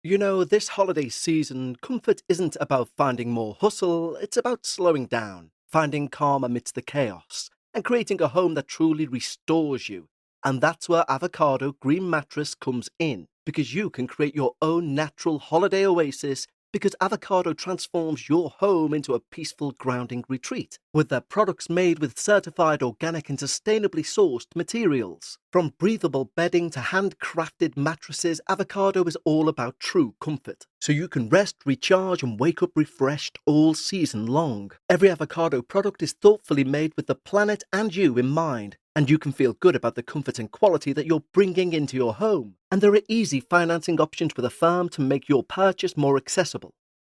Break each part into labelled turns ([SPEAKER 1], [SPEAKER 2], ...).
[SPEAKER 1] This holiday season, comfort isn't about finding more hustle, it's about slowing down, finding calm amidst the chaos, and creating a home that truly restores you. And that's where Avocado Green Mattress comes in, because you can create your own natural holiday oasis because Avocado transforms your home into a peaceful grounding retreat with their products made with certified organic and sustainably sourced materials. From breathable bedding to handcrafted mattresses, Avocado is all about true comfort. So you can rest, recharge, and wake up refreshed all season long. Every Avocado product is thoughtfully made with the planet and you in mind, and you can feel good about the comfort and quality that you're bringing into your home. And there are easy financing options with a firm to make your purchase more accessible.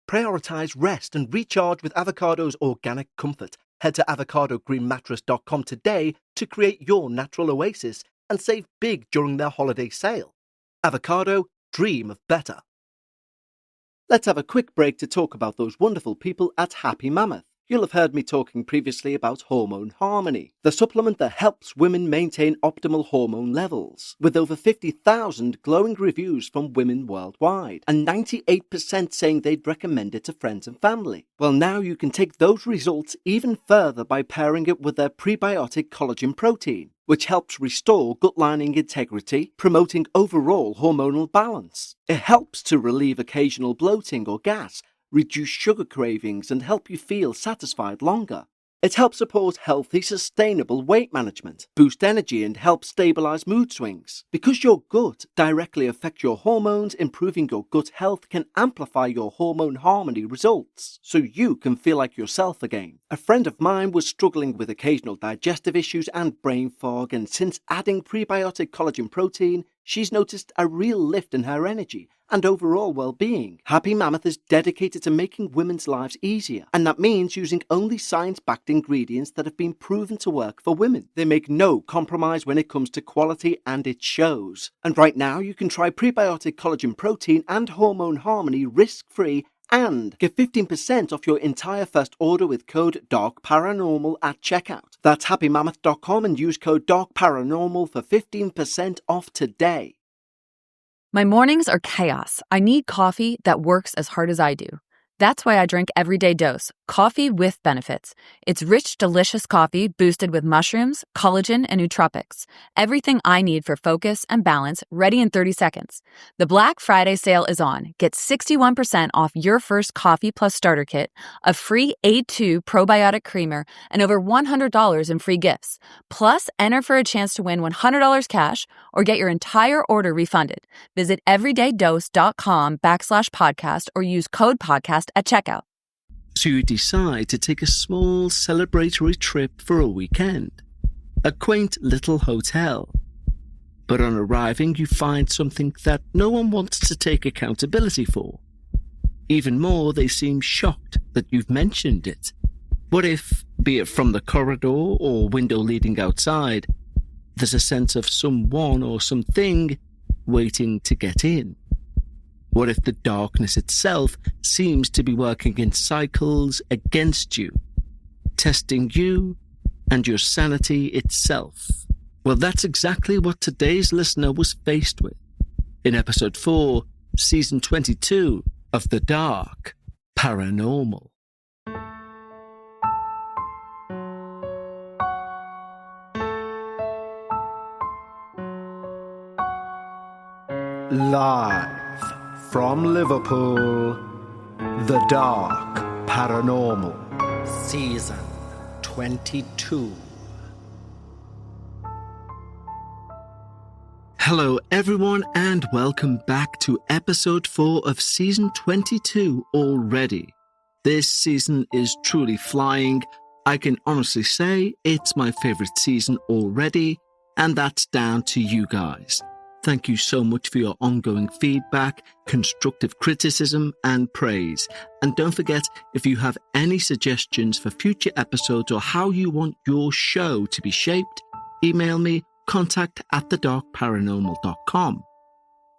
[SPEAKER 1] Prioritize rest and recharge with Avocado's organic comfort. Head to avocadogreenmattress.com today to create your natural oasis and save big during their holiday sale. Avocado, dream of better. Let's have a quick break to talk about those wonderful people at Happy Mammoth. You'll have heard me talking previously about Hormone Harmony, the supplement that helps women maintain optimal hormone levels, with over 50,000 glowing reviews from women worldwide, and 98% saying they'd recommend it to friends and family. Well, now you can take those results even further by pairing it with their prebiotic collagen protein, which helps restore gut lining integrity, promoting overall hormonal balance. It helps to relieve occasional bloating or gas, reduce sugar cravings, and help you feel satisfied longer. It helps support healthy, sustainable weight management, boost energy, and help stabilize mood swings. Because your gut directly affects your hormones, improving your gut health can amplify your hormone harmony results, so you can feel like yourself again. A friend of mine was struggling with occasional digestive issues and brain fog, and since adding prebiotic collagen protein, she's noticed a real lift in her energy and overall well-being. Happy Mammoth is dedicated to making women's lives easier, and that means using only science-backed ingredients that have been proven to work for women. They make no compromise when it comes to quality, and it shows. And right now, you can try prebiotic collagen protein and hormone harmony risk-free and get 15% off your entire first order with code DARKParanormal at checkout. That's happymammoth.com and use code DARKParanormal for 15% off today.
[SPEAKER 2] My mornings are chaos. I need coffee that works as hard as I do. That's why I drink Everyday Dose, coffee with benefits. It's rich, delicious coffee boosted with mushrooms, collagen, and nootropics. Everything I need for focus and balance, ready in 30 seconds. The Black Friday sale is on. Get 61% off your first coffee plus starter kit, a free A2 probiotic creamer, and over $100 in free gifts. Plus, enter for a chance to win $100 cash or get your entire order refunded. Visit everydaydose.com/podcast or use code podcast at checkout.
[SPEAKER 1] So you decide to take a small celebratory trip for a weekend. A quaint little hotel. But on arriving, you find something that no one wants to take accountability for. Even more, they seem shocked that you've mentioned it. What if, be it from the corridor or window leading outside, there's a sense of someone or something waiting to get in? What if the darkness itself seems to be working in cycles against you, testing you and your sanity itself? Well, that's exactly what today's listener was faced with in episode 4, season 22 of the Dark Paranormal.
[SPEAKER 3] Live from Liverpool, The Dark Paranormal,
[SPEAKER 1] Season 22. Hello everyone and welcome back to episode 4 of season 22 already. This season is truly flying. I can honestly say it's my favourite season already, and that's down to you guys. Thank you so much for your ongoing feedback, constructive criticism, and praise. And don't forget, if you have any suggestions for future episodes or how you want your show to be shaped, email me, contact@thedarkparanormal.com.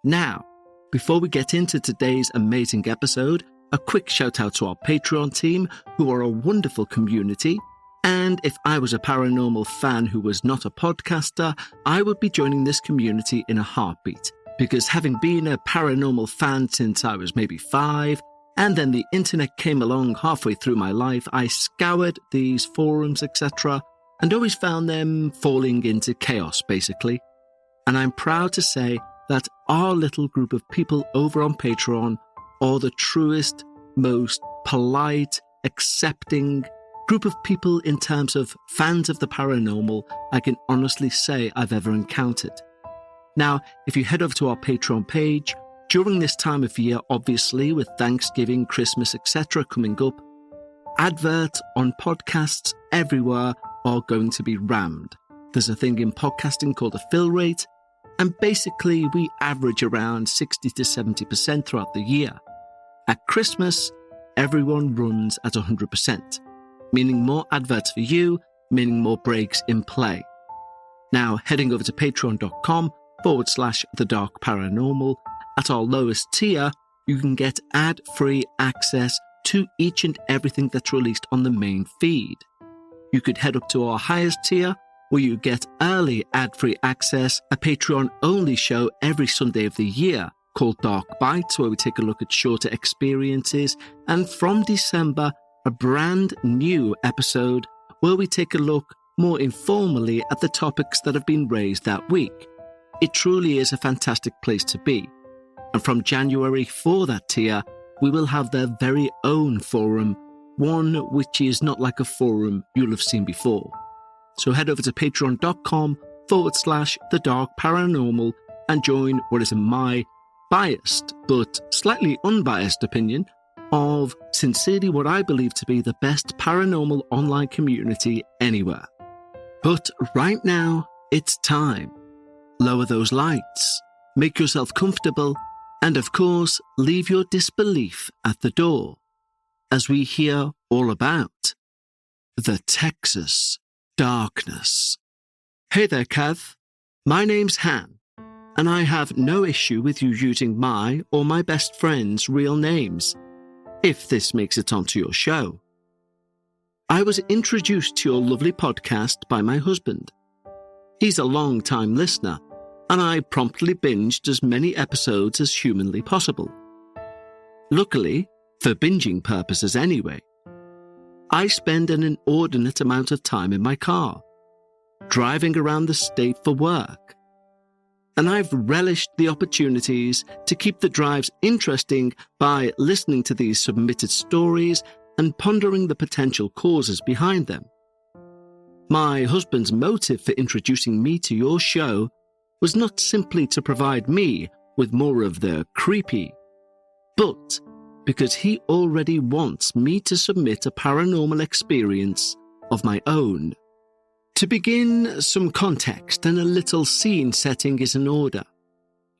[SPEAKER 1] Now, before we get into today's amazing episode, a quick shout out to our Patreon team, who are a wonderful community. And if I was a paranormal fan who was not a podcaster, I would be joining this community in a heartbeat, because having been a paranormal fan since I was maybe 5, and then the internet came along halfway through my life, I scoured these forums, etc., and always found them falling into chaos, basically. And I'm proud to say that our little group of people over on Patreon are the truest, most polite, accepting group of people in terms of fans of the paranormal I can honestly say I've ever encountered. Now, if you head over to our Patreon page, during this time of year, obviously, with Thanksgiving, Christmas, etc. coming up, adverts on podcasts everywhere are going to be rammed. There's a thing in podcasting called a fill rate, and basically we average around 60 to 70% throughout the year. At Christmas, everyone runs at 100%, meaning more adverts for you, meaning more breaks in play. Now, heading over to patreon.com/The Dark Paranormal, at our lowest tier, you can get ad-free access to each and everything that's released on the main feed. You could head up to our highest tier, where you get early ad-free access, a Patreon-only show every Sunday of the year called Dark Bites, where we take a look at shorter experiences, and from December, a brand new episode where we take a look more informally at the topics that have been raised that week. It truly is a fantastic place to be. And from January, for that tier, we will have their very own forum, one which is not like a forum you'll have seen before. So head over to patreon.com/The Dark Paranormal and join what is my biased but slightly unbiased opinion of sincerely what I believe to be the best paranormal online community anywhere. But right now, it's time. Lower those lights, make yourself comfortable, and of course, leave your disbelief at the door, as we hear all about the Texas darkness. Hey there, Kev. My name's Han, and I have no issue with you using my or my best friend's real names, if this makes it onto your show. I was introduced to your lovely podcast by my husband. He's a long-time listener, and I promptly binged as many episodes as humanly possible. Luckily, for binging purposes anyway, I spend an inordinate amount of time in my car, driving around the state for work. And I've relished the opportunities to keep the drives interesting by listening to these submitted stories and pondering the potential causes behind them. My husband's motive for introducing me to your show was not simply to provide me with more of the creepy, but because he already wants me to submit a paranormal experience of my own. To begin, some context and a little scene setting is in order.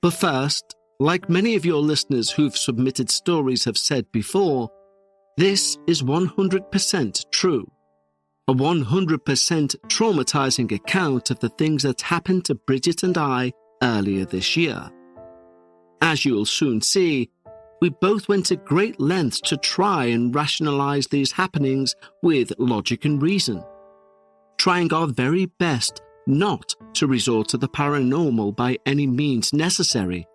[SPEAKER 1] But first, like many of your listeners who've submitted stories have said before, this is 100% true. A 100% traumatizing account of the things that happened to Bridget and I earlier this year. As you'll soon see, we both went to great lengths to try and rationalize these happenings with logic and reason, trying our very best not to resort to the paranormal by any means necessary.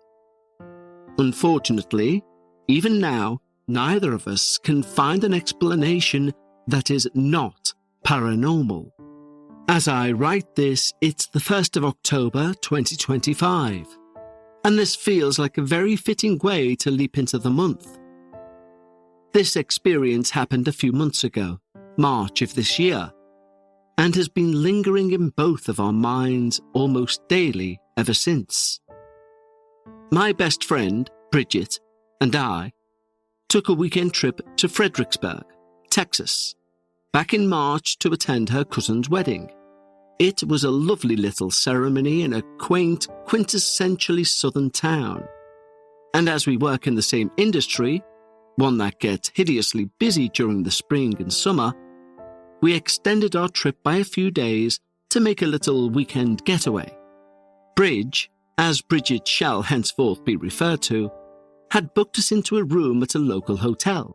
[SPEAKER 1] Unfortunately, even now, neither of us can find an explanation that is not paranormal. As I write this, it's the 1st of October 2025, and this feels like a very fitting way to leap into the month. This experience happened a few months ago, March of this year, and has been lingering in both of our minds almost daily ever since. My best friend, Bridget, and I took a weekend trip to Fredericksburg, Texas, back in March to attend her cousin's wedding. It was a lovely little ceremony in a quaint, quintessentially southern town. And as we work in the same industry, one that gets hideously busy during the spring and summer, we extended our trip by a few days to make a little weekend getaway. Bridge, as Bridget shall henceforth be referred to, had booked us into a room at a local hotel,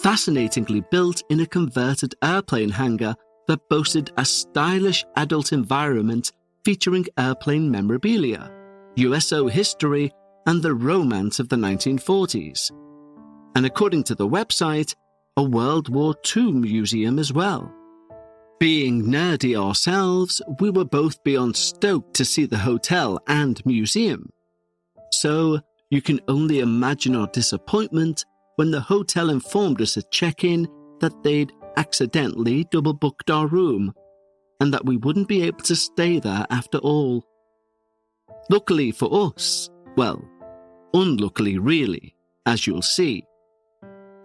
[SPEAKER 1] fascinatingly built in a converted airplane hangar that boasted a stylish adult environment featuring airplane memorabilia,
[SPEAKER 4] USO history, and the romance of the 1940s. And according to the website, a World War II museum as well. Being nerdy ourselves, we were both beyond stoked to see the hotel and museum. So you can only imagine our disappointment when the hotel informed us at check-in that they'd accidentally double-booked our room and that we wouldn't be able to stay there after all. Luckily for us, well, unluckily really, as you'll see,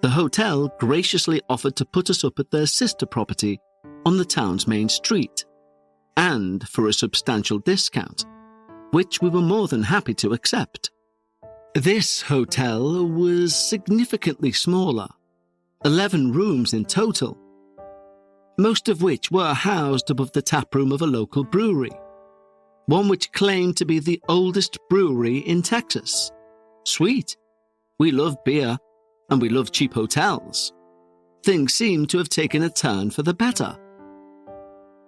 [SPEAKER 4] the hotel graciously offered to put us up at their sister property on the town's main street, and for a substantial discount, which we were more than happy to accept. This hotel was significantly smaller, 11 rooms in total, most of which were housed above the taproom of a local brewery, one which claimed to be the oldest brewery in Texas. Sweet. We love beer, and we love cheap hotels. Things seemed to have taken a turn for the better.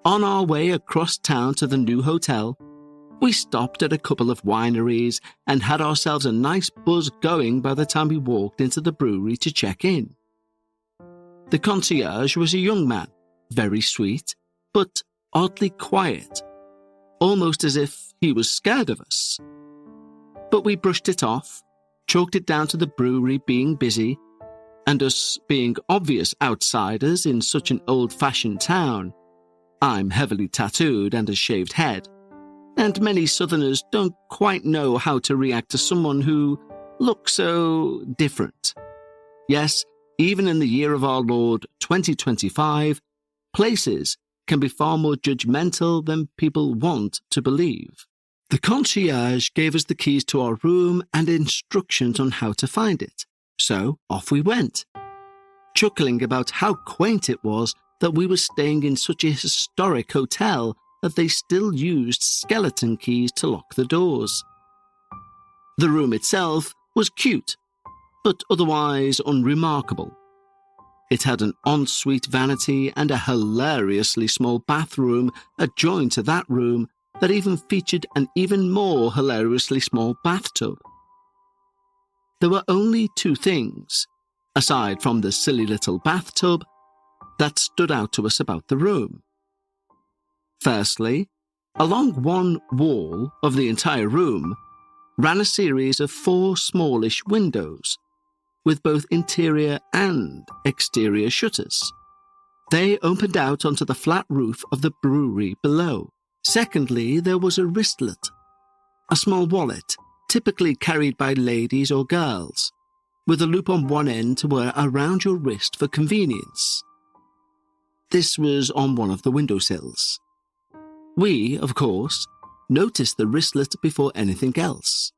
[SPEAKER 4] On our way across town to the new hotel, we stopped at a couple of wineries and had ourselves a nice buzz going by the time we walked into the brewery to check in. The concierge was a young man, very sweet, but oddly quiet, almost as if he was scared of us. But we brushed it off, chalked it down to the brewery being busy, and us being obvious outsiders in such an old-fashioned town. I'm heavily tattooed and a shaved head, and many Southerners don't quite know how to react to someone who looks so different. Yes, even in the year of our Lord 2025, places can be far more judgmental than people want to believe. The concierge gave us the keys to our room and instructions on how to find it, so off we went, chuckling about how quaint it was that we were staying in such a historic hotel that they still used skeleton keys to lock the doors. The room itself was cute, but otherwise unremarkable. It had an ensuite vanity and a hilariously small bathroom adjoined to that room that even featured an even more hilariously small bathtub. There were only two things, aside from the silly little bathtub, that stood out to us about the room. Firstly, along one wall of the entire room ran a series of 4 smallish windows, with both interior and exterior shutters. They opened out onto the flat roof of the brewery below. Secondly, there was a wristlet, a small wallet, typically carried by ladies or girls, with a loop on one end to wear around your wrist for convenience. This was on one of the windowsills. We, of course, noticed the wristlet before anything else,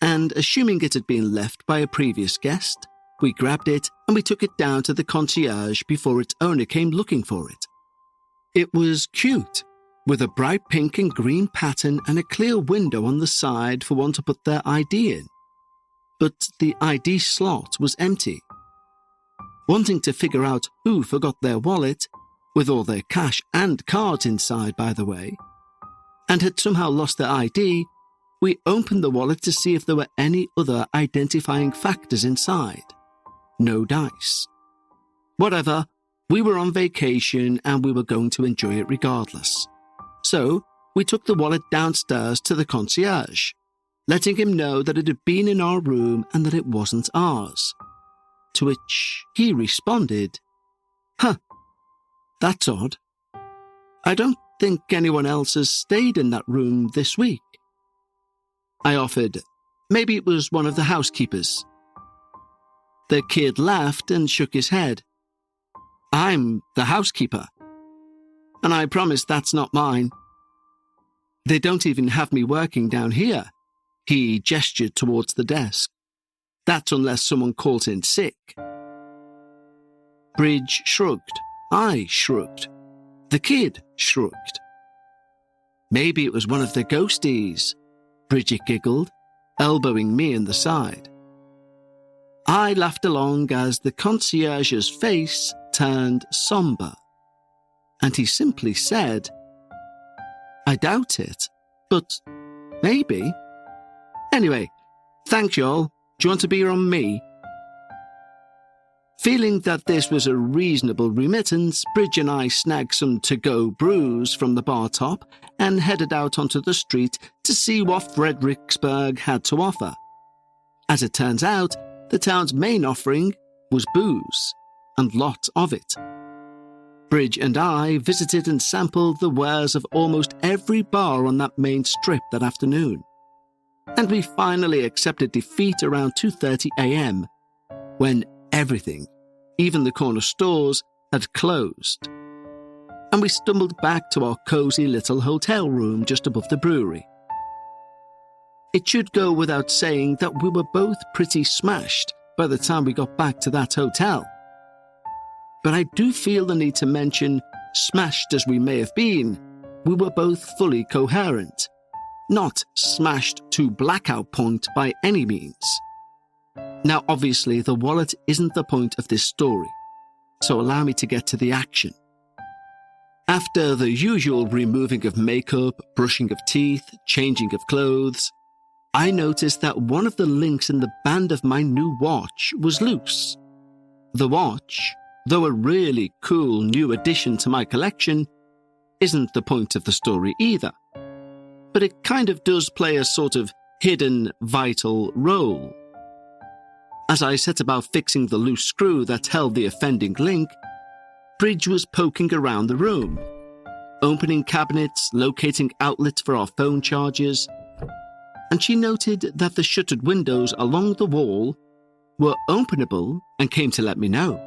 [SPEAKER 4] and assuming it had been left by a previous guest, we grabbed it and we took it down to the concierge before its owner came looking for it. It was cute, with a bright pink and green pattern and a clear window on the side for one to put their ID in. But the ID slot was empty. Wanting to figure out who forgot their wallet, with all their cash and cards inside, by the way, and had somehow lost their ID, we opened the wallet to see if there were any other identifying factors inside. No dice. Whatever, we were on vacation and we were going to enjoy it regardless. So we took the wallet downstairs to the concierge, letting him know that it had been in our room and that it wasn't ours. To which he responded, "Huh, that's odd. I don't think anyone else has stayed in that room this week." I offered, maybe it was one of the housekeepers. The kid laughed and shook his head. "I'm the housekeeper, and I promise that's not mine. They don't even have me working down here." He gestured towards the desk. "That's unless someone calls in sick." Bridge shrugged. I shrugged. The kid shrugged. "Maybe it was one of the ghosties," Bridget giggled, elbowing me in the side. I laughed along as the concierge's face turned somber, and he simply said, "I doubt it, but maybe." Anyway, thanks y'all. Do you want a beer on me? Feeling that this was a reasonable remittance, Bridge and I snagged some to-go brews from the bar top and headed out onto the street to see what Fredericksburg had to offer. As it turns out, the town's main offering was booze, and lots of it. Bridge and I visited and sampled the wares of almost every bar on that main strip that afternoon. And we finally accepted defeat around 2:30 a.m, when everything, even the corner stores, had closed. And we stumbled back to our cozy little hotel room just above the brewery. It should go without saying that we were both pretty smashed by the time we got back to that hotel. But I do feel the need to mention, smashed as we may have been, we were both fully coherent, not smashed to blackout point by any means. Now, obviously, the wallet isn't the point of this story, so allow me to get to the action. After the usual removing of makeup, brushing of teeth, changing of clothes, I noticed that one of the links in the band of my new watch was loose. The watch, though a really cool new addition to my collection, isn't the point of the story either. But it kind of does play a sort of hidden, vital role. As I set about fixing the loose screw that held the offending link, Bridge was poking around the room, opening cabinets, locating outlets for our phone chargers, and she noted that the shuttered windows along the wall were openable and came to let me know.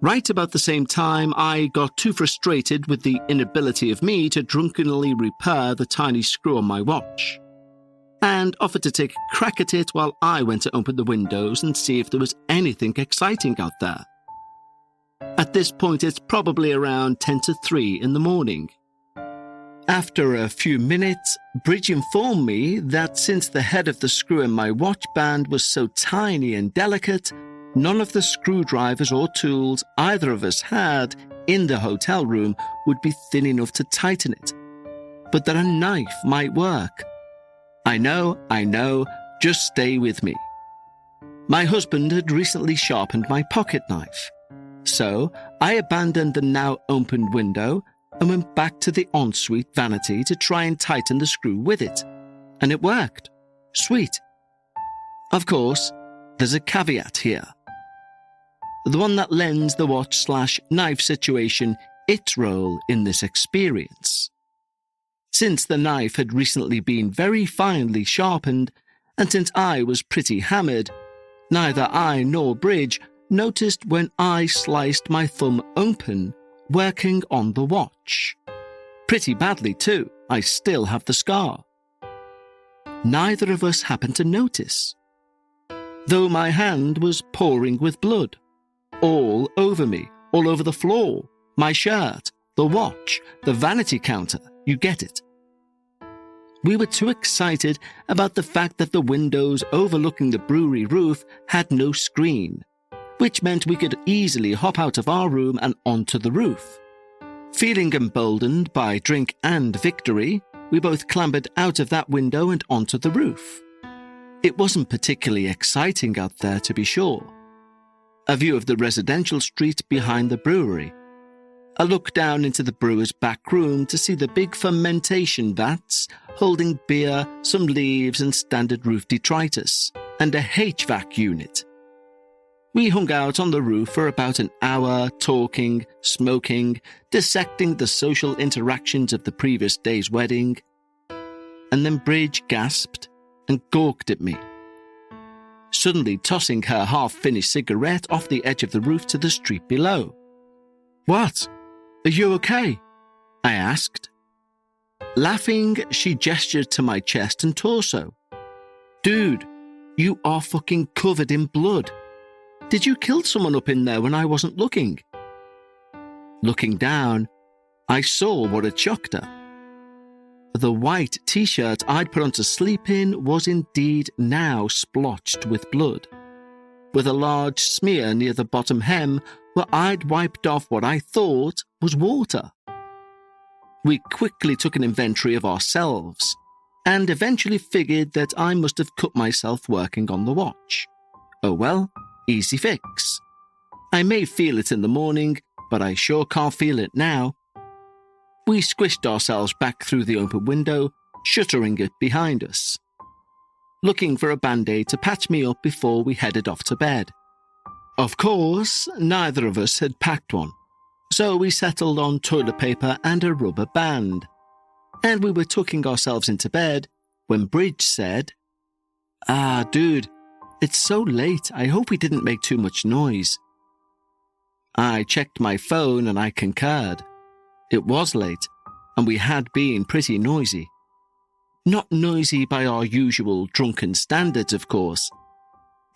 [SPEAKER 4] Right about the same time, I got too frustrated with the inability of me to drunkenly repair the tiny screw on my watch, and offered to take a crack at it while I went to open the windows and see if there was anything exciting out there. At this point, it's probably around 10 to 3 in the morning. After a few minutes, Bridge informed me that since the head of the screw in my watch band was so tiny and delicate, none of the screwdrivers or tools either of us had in the hotel room would be thin enough to tighten it, but that a knife might work. I know, just stay with me. My husband had recently sharpened my pocket knife, so I abandoned the now opened window and went back to the ensuite vanity to try and tighten the screw with it, and it worked. Sweet. Of course, there's a caveat here. The one that lends the watch/knife situation its role in this experience. Since the knife had recently been very finely sharpened, and since I was pretty hammered, neither I nor Bridge noticed when I sliced my thumb open, working on the watch. Pretty badly too, I still have the scar. Neither of us happened to notice, though my hand was pouring with blood, all over me, all over the floor, my shirt, the watch, the vanity counter, you get it. We were too excited about the fact that the windows overlooking the brewery roof had no screen, which meant we could easily hop out of our room and onto the roof. Feeling emboldened by drink and victory, we both clambered out of that window and onto the roof. It wasn't particularly exciting out there, to be sure. A view of the residential street behind the brewery, a look down into the brewer's back room to see the big fermentation vats holding beer, some leaves and standard roof detritus, and a HVAC unit. We hung out on the roof for about an hour, talking, smoking, dissecting the social interactions of the previous day's wedding. And then Bridge gasped and gawked at me, suddenly tossing her half-finished cigarette off the edge of the roof to the street below. "What? Are you okay?" I asked. Laughing, she gestured to my chest and torso. "Dude, you are fucking covered in blood. Did you kill someone up in there when I wasn't looking?" Looking down, I saw what had shocked her. The white t-shirt I'd put on to sleep in was indeed now splotched with blood, with a large smear near the bottom hem where I'd wiped off what I thought was water. We quickly took an inventory of ourselves, and eventually figured that I must have cut myself working on the watch. Oh well, easy fix. I may feel it in the morning, but I sure can't feel it now. We squished ourselves back through the open window, shuttering it behind us, looking for a band-aid to patch me up before we headed off to bed. Of course, neither of us had packed one, so we settled on toilet paper and a rubber band. And we were tucking ourselves into bed when Bridge said, Dude, it's so late, I hope we didn't make too much noise." I checked my phone and I concurred. It was late, and we had been pretty noisy. Not noisy by our usual drunken standards, of course,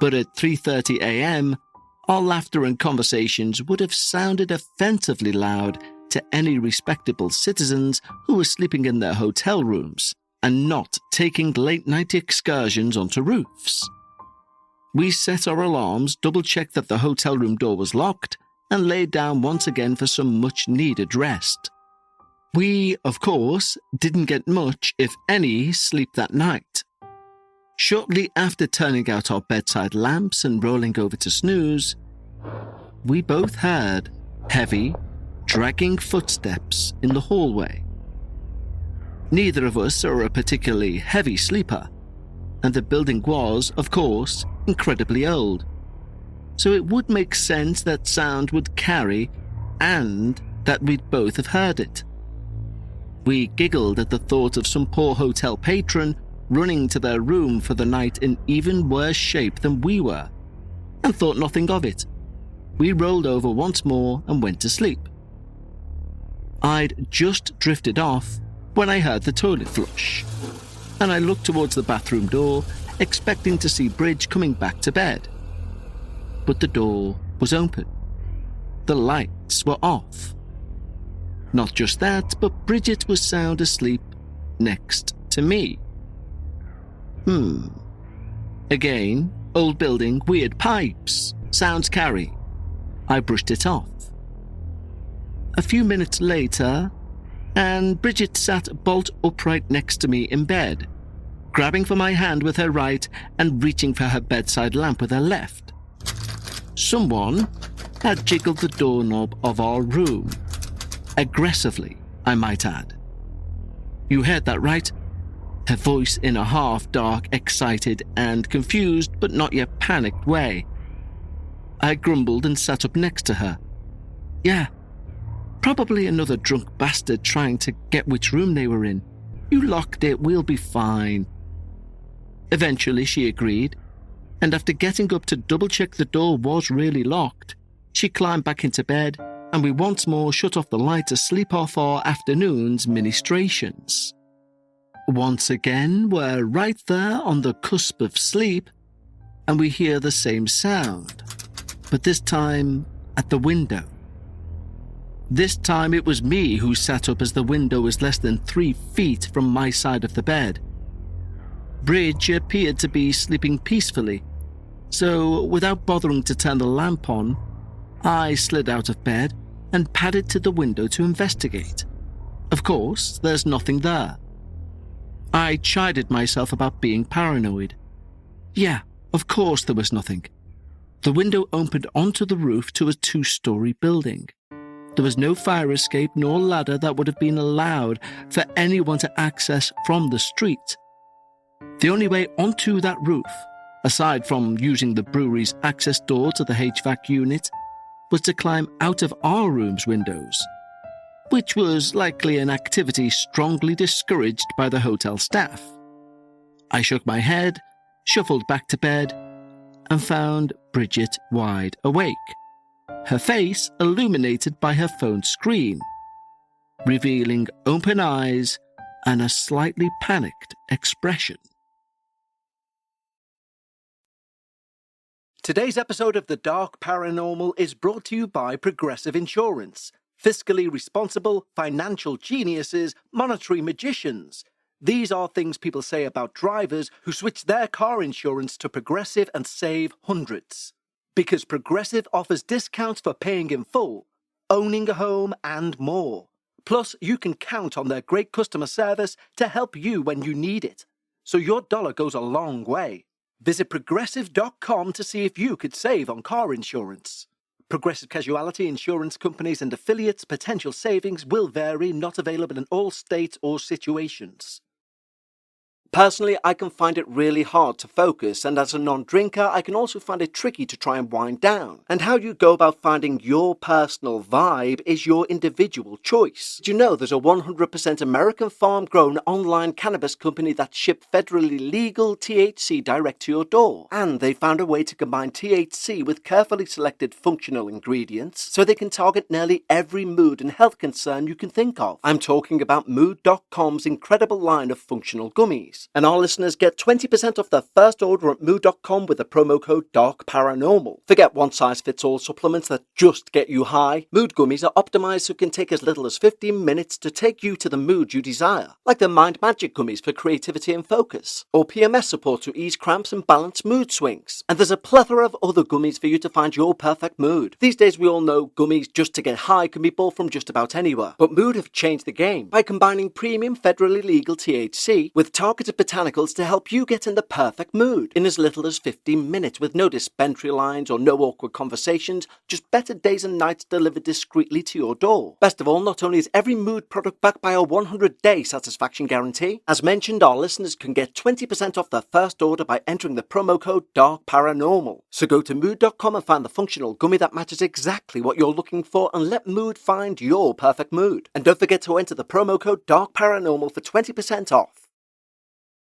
[SPEAKER 4] but at 3:30 a.m., our laughter and conversations would have sounded offensively loud to any respectable citizens who were sleeping in their hotel rooms and not taking late-night excursions onto roofs. We set our alarms, double-checked that the hotel room door was locked, and laid down once again for some much-needed rest. We, of course, didn't get much, if any, sleep that night. Shortly after turning out our bedside lamps and rolling over to snooze, we both heard heavy, dragging footsteps in the hallway. Neither of us are a particularly heavy sleeper, and the building was, of course, incredibly old. So it would make sense that sound would carry and that we'd both have heard it. We giggled at the thought of some poor hotel patron running to their room for the night in even worse shape than we were, and thought nothing of it. We rolled over once more and went to sleep. I'd just drifted off when I heard the toilet flush, and I looked towards the bathroom door, expecting to see Bridge coming back to bed. But the door was open. The lights were off. Not just that, but Bridget was sound asleep next to me. Again, old building, weird pipes, sounds carry. I brushed it off. A few minutes later, and Bridget sat bolt upright next to me in bed, grabbing for my hand with her right and reaching for her bedside lamp with her left. Someone had jiggled the doorknob of our room. Aggressively, I might add. You heard that right? Her voice in a half-dark, excited and confused but not yet panicked way. I grumbled and sat up next to her. Yeah, probably another drunk bastard trying to get which room they were in. You locked it, we'll be fine. Eventually she agreed, and after getting up to double-check the door was really locked, she climbed back into bed, and we once more shut off the light to sleep off our afternoon's ministrations. Once again, we're right there on the cusp of sleep, and we hear the same sound, but this time at the window. This time it was me who sat up as the window was less than 3 feet from my side of the bed. Bridge appeared to be sleeping peacefully, so without bothering to turn the lamp on, I slid out of bed and padded to the window to investigate. Of course, there's nothing there. I chided myself about being paranoid. Yeah, of course there was nothing. The window opened onto the roof to a 2-story building. There was no fire escape nor ladder that would have been allowed for anyone to access from the street. The only way onto that roof, aside from using the brewery's access door to the HVAC unit, was to climb out of our room's windows, which was likely an activity strongly discouraged by the hotel staff. I shook my head, shuffled back to bed, and found Bridget wide awake, her face illuminated by her phone screen, revealing open eyes and a slightly panicked expression.
[SPEAKER 1] Today's episode of The Dark Paranormal is brought to you by Progressive Insurance. Fiscally responsible, financial geniuses, monetary magicians. These are things people say about drivers who switch their car insurance to Progressive and save hundreds. Because Progressive offers discounts for paying in full, owning a home, and more. Plus, you can count on their great customer service to help you when you need it. So your dollar goes a long way. Visit Progressive.com to see if you could save on car insurance. Progressive Casualty Insurance Companies and affiliates' potential savings will vary, not available in all states or situations. Personally, I can find it really hard to focus, and as a non-drinker, I can also find it tricky to try and wind down. And how you go about finding your personal vibe is your individual choice. Did you know there's a 100% American farm-grown online cannabis company that ships federally legal THC direct to your door? And they found a way to combine THC with carefully selected functional ingredients so they can target nearly every mood and health concern you can think of. I'm talking about Mood.com's incredible line of functional gummies. And our listeners get 20% off their first order at Mood.com with the promo code Dark Paranormal. Forget one-size-fits-all supplements that just get you high. Mood gummies are optimized so it can take as little as 15 minutes to take you to the mood you desire, like the Mind Magic gummies for creativity and focus, or PMS support to ease cramps and balance mood swings. And there's a plethora of other gummies for you to find your perfect mood. These days we all know gummies just to get high can be bought from just about anywhere, but Mood have changed the game by combining premium federally legal THC with targeted botanicals to help you get in the perfect mood in as little as 15 minutes with no dispensary lines or no awkward conversations, just better days and nights delivered discreetly to your door. Best of all, not only is every Mood product backed by a 100-day satisfaction guarantee, as mentioned, our listeners can get 20% off their first order by entering the promo code Dark Paranormal. So go to Mood.com and find the functional gummy that matches exactly what you're looking for and let Mood find your perfect mood. And don't forget to enter the promo code Dark Paranormal for 20% off.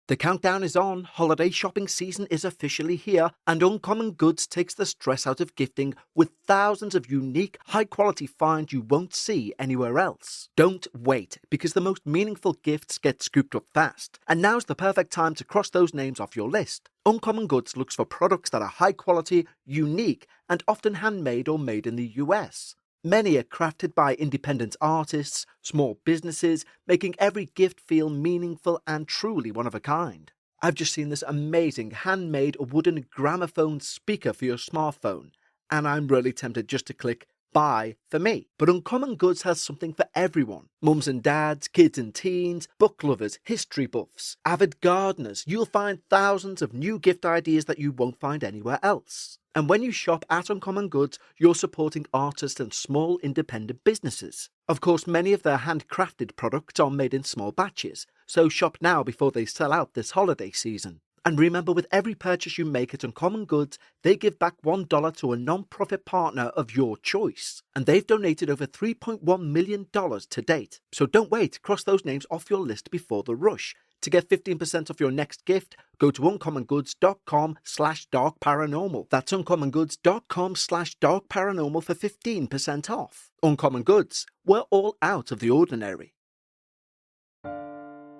[SPEAKER 1] The countdown is on, holiday shopping season is officially here, and Uncommon Goods takes the stress out of gifting with thousands of unique, high-quality finds you won't see anywhere else. Don't wait, because the most meaningful gifts get scooped up fast, and now's the perfect time to cross those names off your list. Uncommon Goods looks for products that are high-quality, unique, and often handmade or made in the US. Many are crafted by independent artists, small businesses, making every gift feel meaningful and truly one of a kind. I've just seen this amazing handmade wooden gramophone speaker for your smartphone, and I'm really tempted just to click buy for me. But Uncommon Goods has something for everyone. Mums and dads, kids and teens, book lovers, history buffs, avid gardeners. You'll find thousands of new gift ideas that you won't find anywhere else. And when you shop at Uncommon Goods, you're supporting artists and small independent businesses. Of course, many of their handcrafted products are made in small batches, so shop now before they sell out this holiday season. And remember, with every purchase you make at Uncommon Goods, they give back $1 to a non-profit partner of your choice. And they've donated over $3.1 million to date. So don't wait, cross those names off your list before the rush. To get 15% off your next gift, go to uncommongoods.com/darkparanormal. That's uncommongoods.com/darkparanormal for 15% off. Uncommon Goods, we're all out of the ordinary.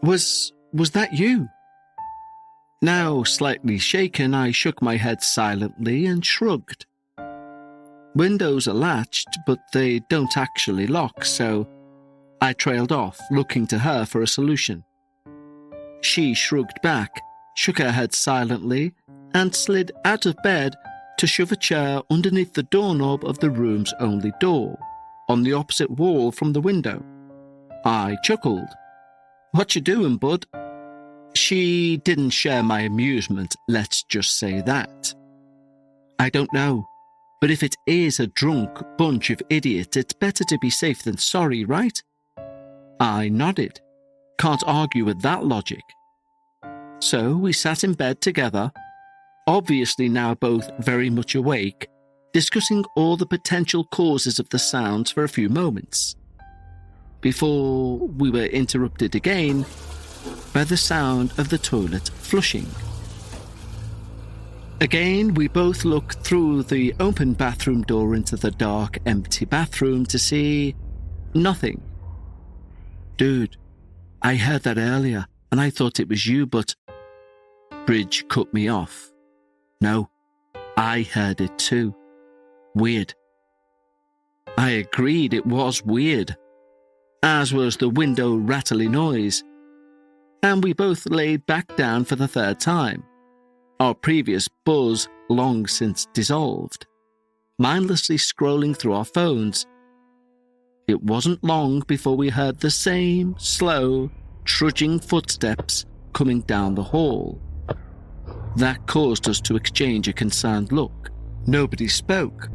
[SPEAKER 4] Was that you? Now slightly shaken, I shook my head silently and shrugged. Windows are latched, but they don't actually lock, so I trailed off, looking to her for a solution. She shrugged back, shook her head silently, and slid out of bed to shove a chair underneath the doorknob of the room's only door, on the opposite wall from the window. I chuckled. "What you doing, bud?" She didn't share my amusement, let's just say that. "I don't know, but if it is a drunk bunch of idiots, it's better to be safe than sorry, right?" I nodded. Can't argue with that logic. So we sat in bed together, obviously now both very much awake, discussing all the potential causes of the sounds for a few moments, before we were interrupted again by the sound of the toilet flushing. Again, we both looked through the open bathroom door into the dark, empty bathroom to see nothing. "Dude, I heard that earlier, and I thought it was you, but..." Bridge cut me off. "No, I heard it too. Weird." I agreed it was weird, as was the window rattly noise, and we both laid back down for the third time, our previous buzz long since dissolved, mindlessly scrolling through our phones. It wasn't long before we heard the same slow, trudging footsteps coming down the hall. That caused us to exchange a concerned look. Nobody spoke.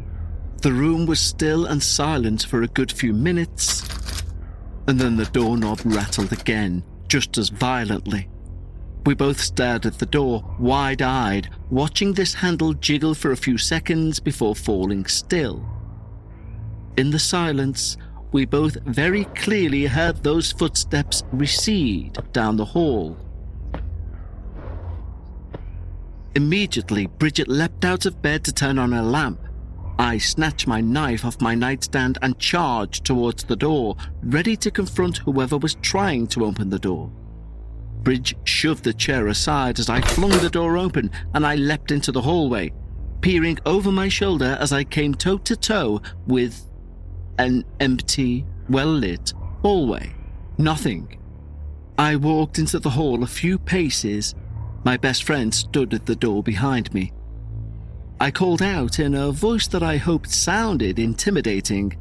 [SPEAKER 4] The room was still and silent for a good few minutes, and then the doorknob rattled again, just as violently. We both stared at the door, wide-eyed, watching this handle jiggle for a few seconds before falling still. In the silence, we both very clearly heard those footsteps recede down the hall. Immediately, Bridget leapt out of bed to turn on her lamp. I snatched my knife off my nightstand and charged towards the door, ready to confront whoever was trying to open the door. Bridge shoved the chair aside as I flung the door open, and I leapt into the hallway, peering over my shoulder as I came toe-to-toe with an empty, well-lit hallway. Nothing. I walked into the hall a few paces. My best friend stood at the door behind me. I called out in a voice that I hoped sounded intimidating,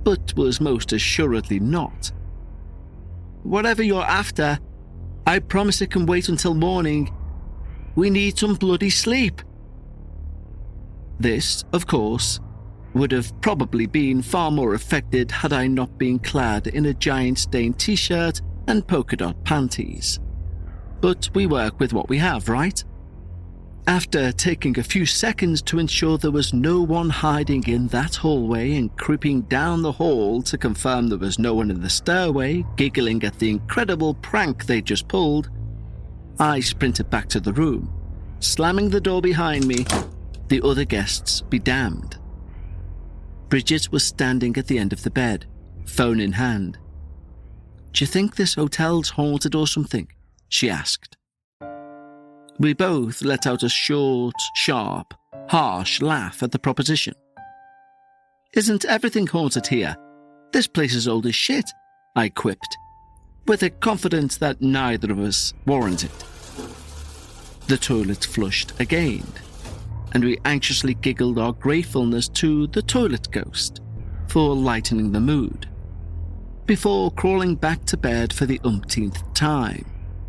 [SPEAKER 4] but was most assuredly not. "Whatever you're after, I promise it can wait until morning. We need some bloody sleep." This, of course, would have probably been far more effective had I not been clad in a giant stained t-shirt and polka dot panties. But we work with what we have, right? After taking a few seconds to ensure there was no one hiding in that hallway and creeping down the hall to confirm there was no one in the stairway giggling at the incredible prank they just pulled, I sprinted back to the room, slamming the door behind me. The other guests be damned. Bridget was standing at the end of the bed, phone in hand. "Do you think this hotel's haunted or something?" she asked. We both let out a short, sharp, harsh laugh at the proposition. "Isn't everything haunted here? This place is old as shit," I quipped, with a confidence that neither of us warranted. The toilet flushed again, and we anxiously giggled our gratefulness to the toilet ghost for lightening the mood, before crawling back to bed for the umpteenth time,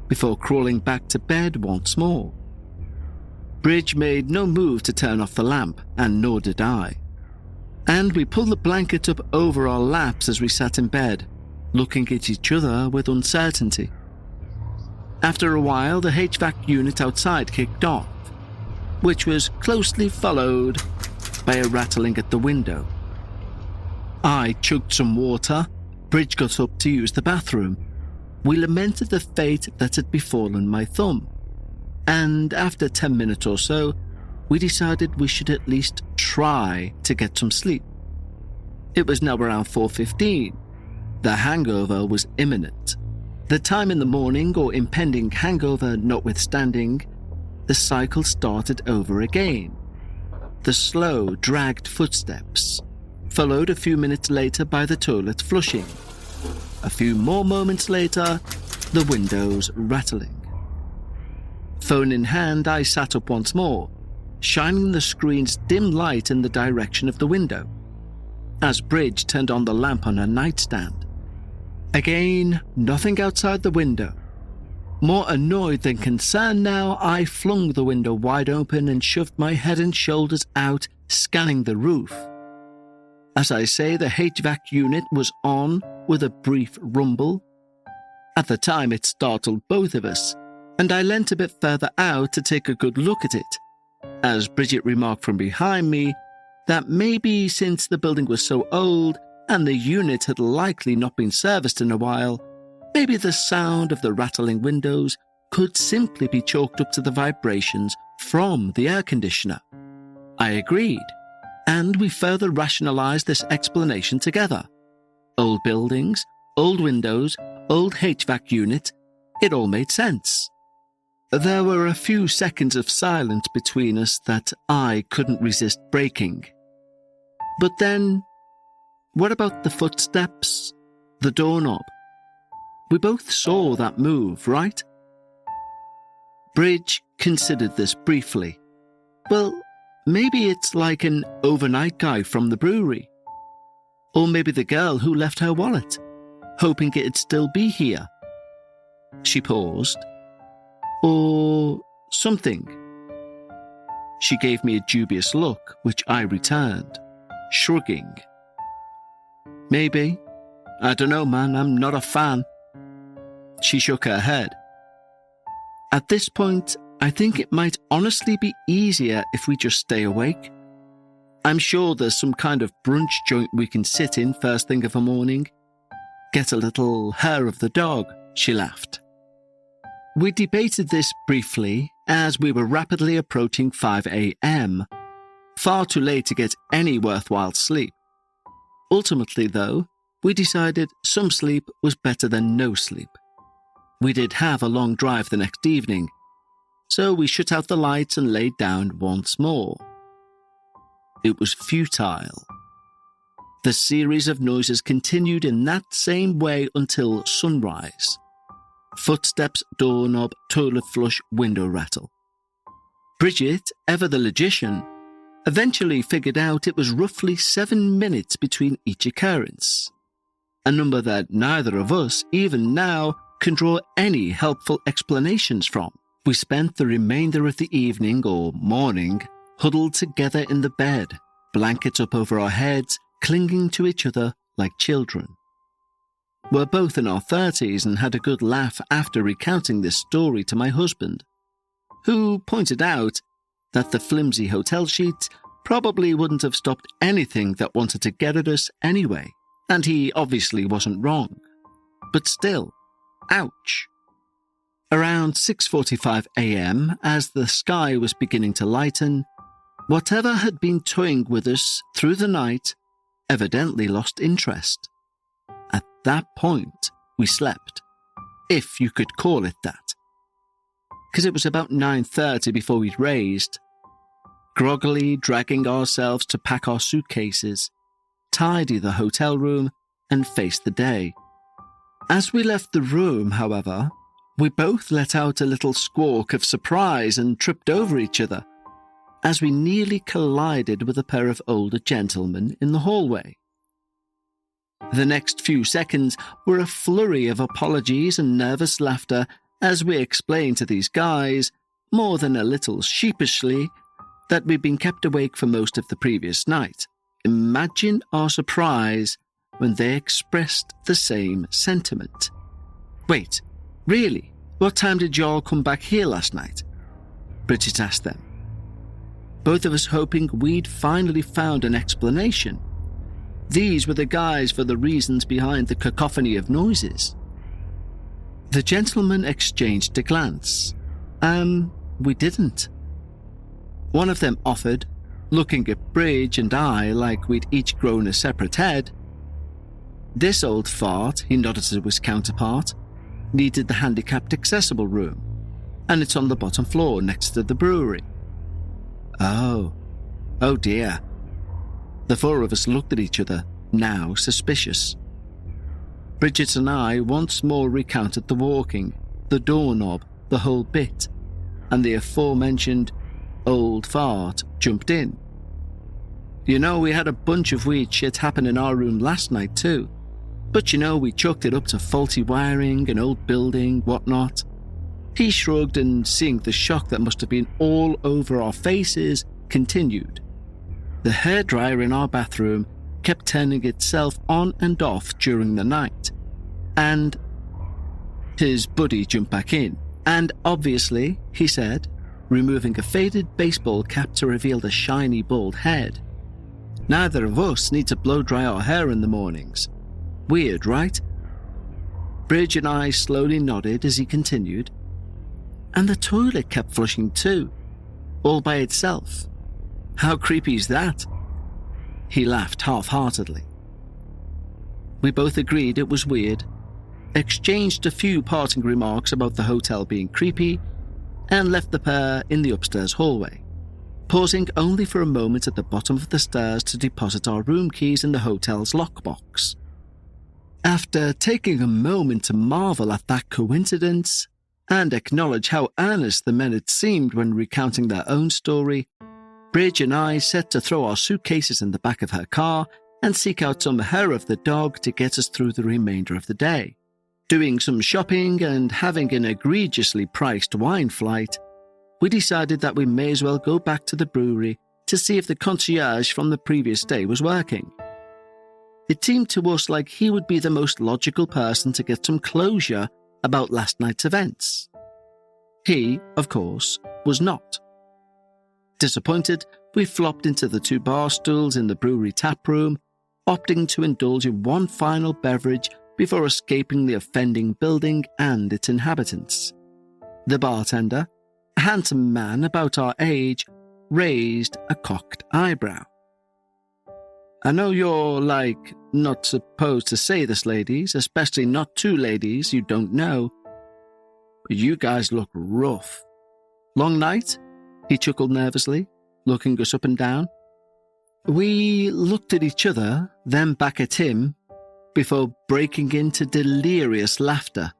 [SPEAKER 4] before crawling back to bed once more. Bridge made no move to turn off the lamp, and nor did I. And we pulled the blanket up over our laps as we sat in bed, looking at each other with uncertainty. After a while, the HVAC unit outside kicked off, which was closely followed by a rattling at the window. I chugged some water. Bridge got up to use the bathroom. We lamented the fate that had befallen my thumb, and after 10 minutes or so, we decided we should at least try to get some sleep. It was now around 4:15. The hangover was imminent. The time in the morning or impending hangover notwithstanding, the cycle started over again. The slow, dragged footsteps, followed a few minutes later by the toilet flushing. A few more moments later, the windows rattling. Phone in hand, I sat up once more, shining the screen's dim light in the direction of the window, as Bridge turned on the lamp on her nightstand. Again, nothing outside the window. More annoyed than concerned now, I flung the window wide open and shoved my head and shoulders out, scanning the roof. As I say, the HVAC unit was on with a brief rumble. At the time, it startled both of us, and I leant a bit further out to take a good look at it, as Bridget remarked from behind me that maybe since the building was so old and the unit had likely not been serviced in a while, maybe the sound of the rattling windows could simply be chalked up to the vibrations from the air conditioner. I agreed, and we further rationalized this explanation together. Old buildings, old windows, old HVAC unit, it all made sense. There were a few seconds of silence between us that I couldn't resist breaking. But then, what about the footsteps, the doorknob? We both saw that move, right? Bridge considered this briefly. Well, maybe it's like an overnight guy from the brewery. Or maybe the girl who left her wallet, hoping it'd still be here. She paused. Or something. She gave me a dubious look, which I returned, shrugging. Maybe. I don't know, man, I'm not a fan. She shook her head. At this point, I think it might honestly be easier if we just stay awake. I'm sure there's some kind of brunch joint we can sit in first thing of a morning. Get a little hair of the dog, she laughed. We debated this briefly as we were rapidly approaching 5 a.m., far too late to get any worthwhile sleep. Ultimately, though, we decided some sleep was better than no sleep. We did have a long drive the next evening, so we shut out the lights and laid down once more. It was futile. The series of noises continued in that same way until sunrise. Footsteps, doorknob, toilet flush, window rattle. Bridget, ever the logician, eventually figured out it was roughly 7 minutes between each occurrence, a number that neither of us, even now, can draw any helpful explanations from. We spent the remainder of the evening or morning huddled together in the bed, blankets up over our heads, clinging to each other like children. We're both in our 30s and had a good laugh after recounting this story to my husband, who pointed out that the flimsy hotel sheets probably wouldn't have stopped anything that wanted to get at us anyway, and he obviously wasn't wrong. But still, ouch. Around 6:45 a.m., as the sky was beginning to lighten, whatever had been toying with us through the night evidently lost interest. At that point, we slept, if you could call it that, because it was about 9:30 before we'd raised, groggily dragging ourselves to pack our suitcases, tidy the hotel room, and face the day. As we left the room, however, we both let out a little squawk of surprise and tripped over each other, as we nearly collided with a pair of older gentlemen in the hallway. The next few seconds were a flurry of apologies and nervous laughter as we explained to these guys, more than a little sheepishly, that we'd been kept awake for most of the previous night. Imagine our surprise when they expressed the same sentiment. Wait, really? What time did y'all come back here last night? Bridget asked them, both of us hoping we'd finally found an explanation. These were the guys for the reasons behind the cacophony of noises. The gentlemen exchanged a glance. We didn't. One of them offered, looking at Bridge and I like we'd each grown a separate head. This old fart, he nodded to his counterpart, needed the handicapped accessible room, and it's on the bottom floor next to the brewery. Oh dear. The four of us looked at each other, now suspicious. Bridget and I once more recounted the walking, the doorknob, the whole bit, and the aforementioned old fart jumped in. You know, we had a bunch of weird shit happen in our room last night too, but you know, we chalked it up to faulty wiring, an old building, whatnot. He shrugged and, seeing the shock that must have been all over our faces, continued. The hairdryer in our bathroom kept turning itself on and off during the night, and his buddy jumped back in, and obviously, he said, removing a faded baseball cap to reveal the shiny bald head. Neither of us need to blow dry our hair in the mornings. Weird, right? Bridge and I slowly nodded as he continued. And the toilet kept flushing too, all by itself. How creepy is that? He laughed half-heartedly. We both agreed it was weird, exchanged a few parting remarks about the hotel being creepy, and left the pair in the upstairs hallway, pausing only for a moment at the bottom of the stairs to deposit our room keys in the hotel's lockbox. After taking a moment to marvel at that coincidence, and acknowledge how earnest the men had seemed when recounting their own story, Bridge and I set to throw our suitcases in the back of her car and seek out some hair of the dog to get us through the remainder of the day. Doing some shopping and having an egregiously priced wine flight, we decided that we may as well go back to the brewery to see if the concierge from the previous day was working. It seemed to us like he would be the most logical person to get some closure about last night's events. He, of course, was not. Disappointed, we flopped into the 2 bar stools in the brewery tap room, opting to indulge in one final beverage before escaping the offending building and its inhabitants. The bartender, a handsome man about our age, raised a cocked eyebrow. "I know you're, not supposed to say this, ladies, especially not to ladies you don't know, but you guys look rough. Long night?" he chuckled nervously, looking us up and down. We looked at each other, then back at him, before breaking into delirious laughter.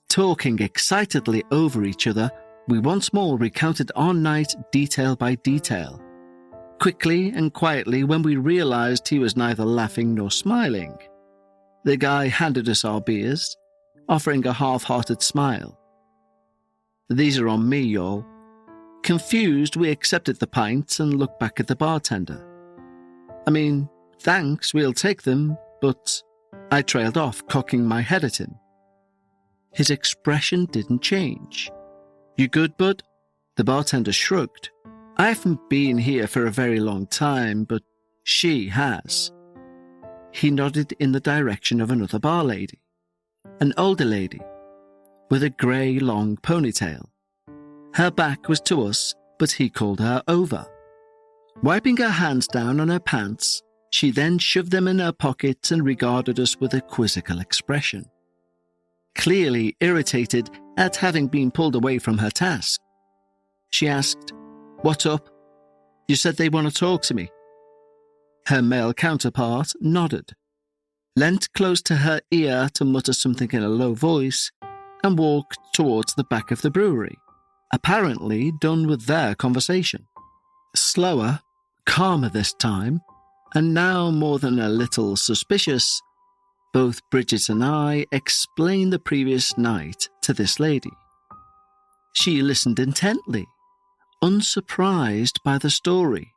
[SPEAKER 4] Talking excitedly over each other, we once more recounted our night detail by detail, quickly and quietly when we realized he was neither laughing nor smiling. The guy handed us our beers, offering a half-hearted smile. "These are on me, y'all." Confused, we accepted the pints and looked back at the bartender. "I mean, thanks, we'll take them, but..." I trailed off, cocking my head at him. His expression didn't change. "You good, bud?" The bartender shrugged. "I haven't been here for a very long time, but she has." He nodded in the direction of another bar lady, an older lady, with a grey long ponytail. Her back was to us, but he called her over. Wiping her hands down on her pants, she then shoved them in her pockets and regarded us with a quizzical expression. Clearly irritated at having been pulled away from her task, she asked, "What's up? You said they want to talk to me." Her male counterpart nodded, leant close to her ear to mutter something in a low voice, and walked towards the back of the brewery, apparently done with their conversation. Slower, calmer this time, and now more than a little suspicious, both Bridget and I explained the previous night to this lady. She listened intently, unsurprised by the story,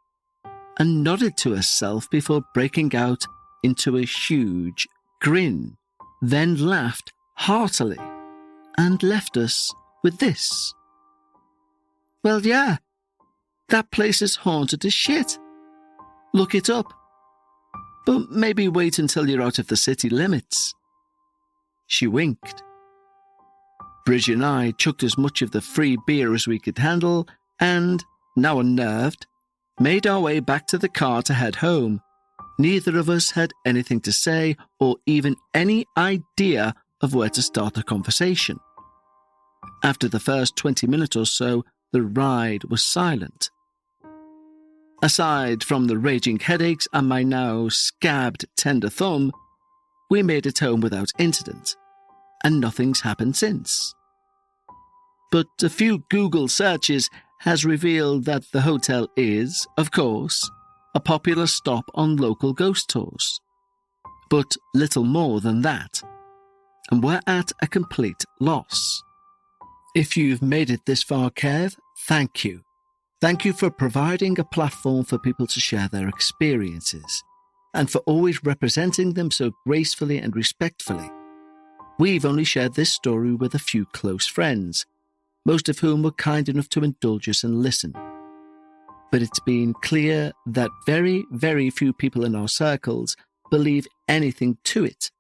[SPEAKER 4] and nodded to herself before breaking out into a huge grin, then laughed heartily and left us with this. "Well, yeah, that place is haunted as shit. Look it up. But maybe wait until you're out of the city limits." She winked. Bridget and I chugged as much of the free beer as we could handle and, now unnerved, made our way back to the car to head home. Neither of us had anything to say or even any idea of where to start a conversation. After the first 20 minutes or so, the ride was silent. Aside from the raging headaches and my now scabbed tender thumb, we made it home without incident, and nothing's happened since. But a few Google searches has revealed that the hotel is, of course, a popular stop on local ghost tours. But little more than that, and we're at a complete loss. If you've made it this far, Kev, thank you. Thank you for providing a platform for people to share their experiences, and for always representing them so gracefully and respectfully. We've only shared this story with a few close friends, most of whom were kind enough to indulge us and listen. But it's been clear that very, very few people in our circles believe anything to it,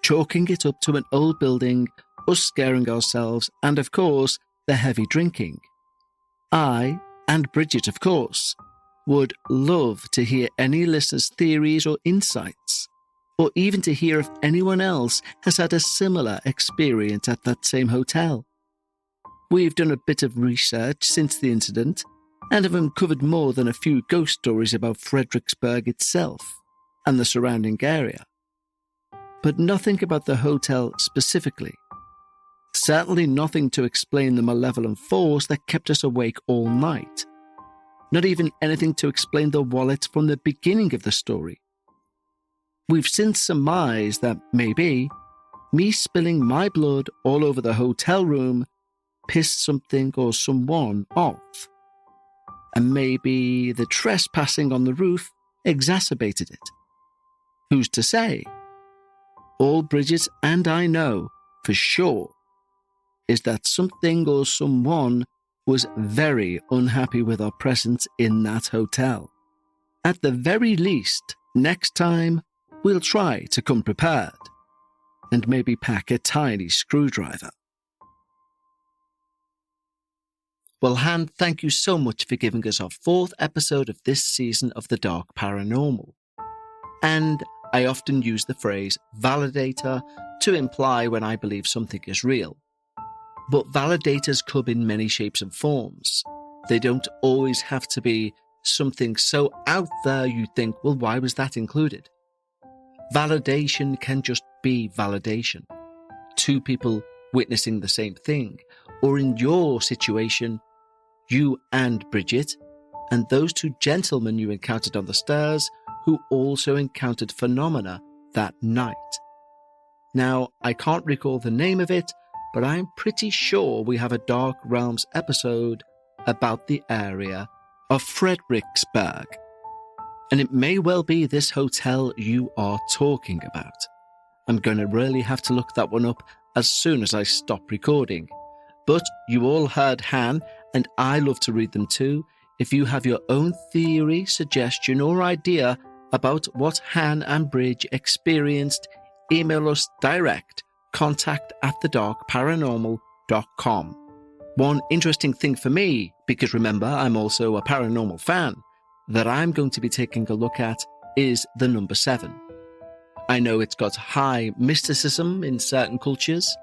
[SPEAKER 4] chalking it up to an old building, us scaring ourselves, and of course, the heavy drinking. I, and Bridget, of course, would love to hear any listeners' theories or insights, or even to hear if anyone else has had a similar experience at that same hotel. We've done a bit of research since the incident and have uncovered more than a few ghost stories about Fredericksburg itself and the surrounding area, but nothing about the hotel specifically. Certainly nothing to explain the malevolent force that kept us awake all night. Not even anything to explain the wallet from the beginning of the story. We've since surmised that maybe me spilling my blood all over the hotel room pissed something or someone off. And maybe the trespassing on the roof exacerbated it. Who's to say? All Bridget and I know for sure is that something or someone was very unhappy with our presence in that hotel. At the very least, next time, we'll try to come prepared and maybe pack a tiny screwdriver. Well, Han, thank you so much for giving us our 4th episode of this season of the Dark Paranormal. And I often use the phrase validator to imply when I believe something is real. But validators come in many shapes and forms. They don't always have to be something so out there you think, well, why was that included? Validation can just be validation. 2 people witnessing the same thing, or in your situation, you and Bridget, and those 2 gentlemen you encountered on the stairs who also encountered phenomena that night. Now, I can't recall the name of it, but I'm pretty sure we have a Dark Realms episode about the area of Fredericksburg. And it may well be this hotel you are talking about. I'm going to really have to look that one up as soon as I stop recording. But you all heard Han, and I love to read them too. If you have your own theory, suggestion, or idea about what Han and Bridge experienced, email us direct, contact@thedarkparanormal.com. One interesting thing for me, because remember, I'm also a paranormal fan, that I'm going to be taking a look at is the number 7. I know it's got high mysticism in certain cultures,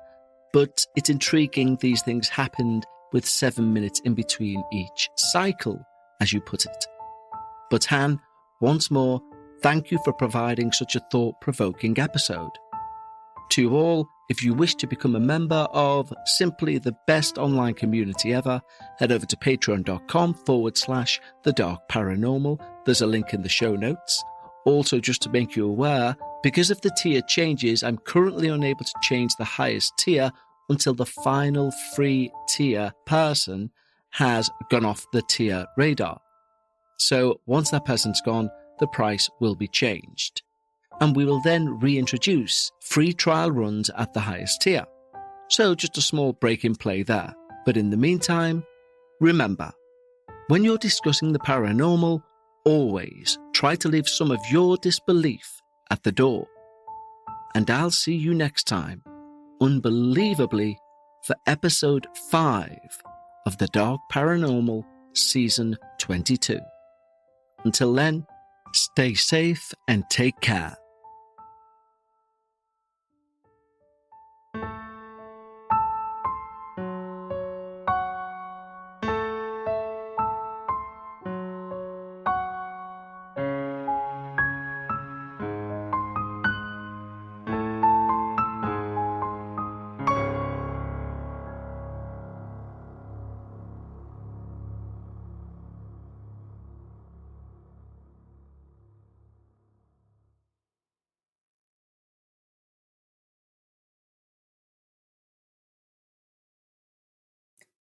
[SPEAKER 4] but it's intriguing these things happened with 7 minutes in between each cycle, as you put it. But Han, once more, thank you for providing such a thought-provoking episode. To you all, if you wish to become a member of simply the best online community ever, head over to patreon.com/The Dark Paranormal. There's a link in the show notes. Also, just to make you aware, because of the tier changes, I'm currently unable to change the highest tier until the final free tier person has gone off the tier radar. So once that person's gone, the price will be changed. And we will then reintroduce free trial runs at the highest tier. So just a small break in play there. But in the meantime, remember, when you're discussing the paranormal, always try to leave some of your disbelief at the door. And I'll see you next time, unbelievably, for episode 5 of the Dark Paranormal Season 22. Until then, stay safe and take care.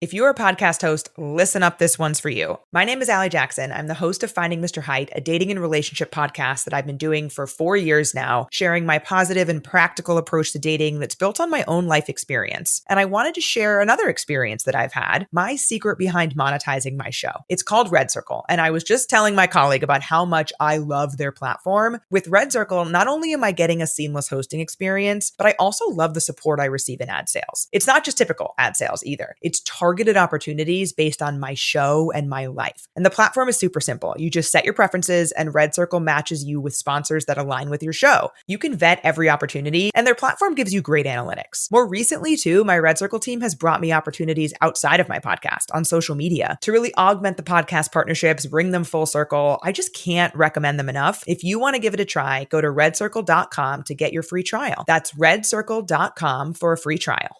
[SPEAKER 5] If you're a podcast host, listen up, this one's for you. My name is Allie Jackson. I'm the host of Finding Mr. Height, a dating and relationship podcast that I've been doing for 4 years now, sharing my positive and practical approach to dating that's built on my own life experience. And I wanted to share another experience that I've had, my secret behind monetizing my show. It's called Red Circle, and I was just telling my colleague about how much I love their platform. With Red Circle, not only am I getting a seamless hosting experience, but I also love the support I receive in ad sales. It's not just typical ad sales either. It's targeted opportunities based on my show and my life. And the platform is super simple. You just set your preferences and Red Circle matches you with sponsors that align with your show. You can vet every opportunity and their platform gives you great analytics. More recently too, my Red Circle team has brought me opportunities outside of my podcast on social media to really augment the podcast partnerships, bring them full circle. I just can't recommend them enough. If you want to give it a try, go to redcircle.com to get your free trial. That's redcircle.com for a free trial.